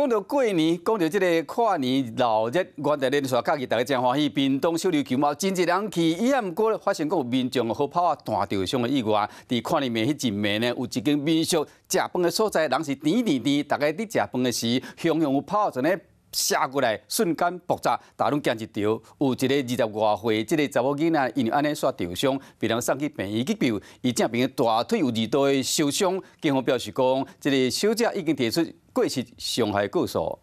讲到过年，讲到这个跨年闹热，原来连续假期大家真欢喜。屏东小琉球嘛，真侪人去，伊也毋过发现讲有民众好跑啊弹吊箱的意外。伫跨年暝迄一暝呢，有一间民宿食饭的所在，人是甜，大家伫食饭的时，汹有跑阵呢。 射过来，瞬间爆炸，大拢惊一条。有一个20多岁，这个查某囡仔因为安尼耍吊伤，被人送去病院急救，伊正边大腿有2刀的受伤。警方表示讲，这个小姐已经提出过失伤害告诉。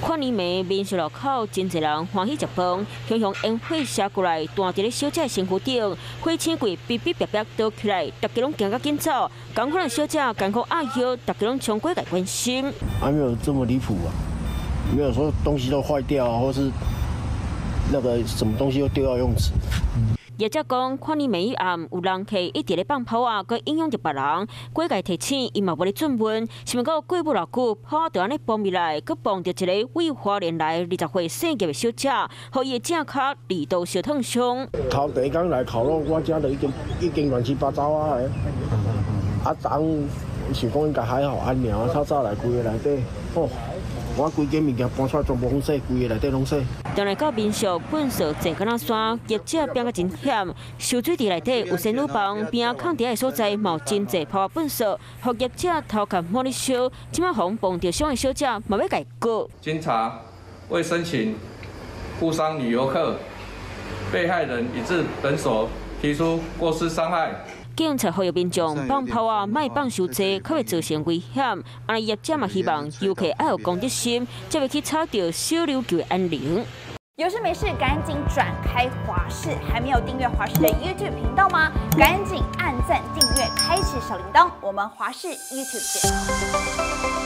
跨年暝，民宿路口真侪人欢喜食饭，熊烟火射过来，弹伫咧小姐身躯顶，火星柜哔哔哔哔倒起来，大家拢惊甲紧走。赶快让小姐艰苦压腰，大家拢冲过来关心。还没有这么离谱啊，没有说东西都坏掉啊，或是那个什么东西又丢到泳池。 业者讲，跨年暝以暗，有人客一直咧放炮啊，佮影响着别人。过界提醒，伊嘛无咧准问，想到过不偌久，炮就安尼爆灭来，佮碰着一个为花莲来20岁姓叶的小姐，互伊的正脚2刀小烫伤。头第一天来烤肉，我家就已经乱七八糟啊！啊，昨想讲应该还好安尔，透早来规个内底，哦。 我规间物件搬出来，全部拢洗，规个内底拢洗。当然到民宿本色坐敢若山，业者变个真险，受水地内底有仙女棒，边仔抗地的所在冒真济泡啊本色，互业者偷看摸哩烧，即马红碰着伤的小姐，嘛要改告。经查，未申请误伤女游客，被害人已至本所提出过失伤害。 警察呼吁民众放炮啊，莫放伤济，可会造成危险。安尼业者嘛希望游客要有公德心，才会去吵到小琉球的安宁。有事没事赶紧转开华视，还没有订阅华视的 YouTube 频道吗？赶紧按赞、订阅、开启小铃铛，我们华视 YouTube 见。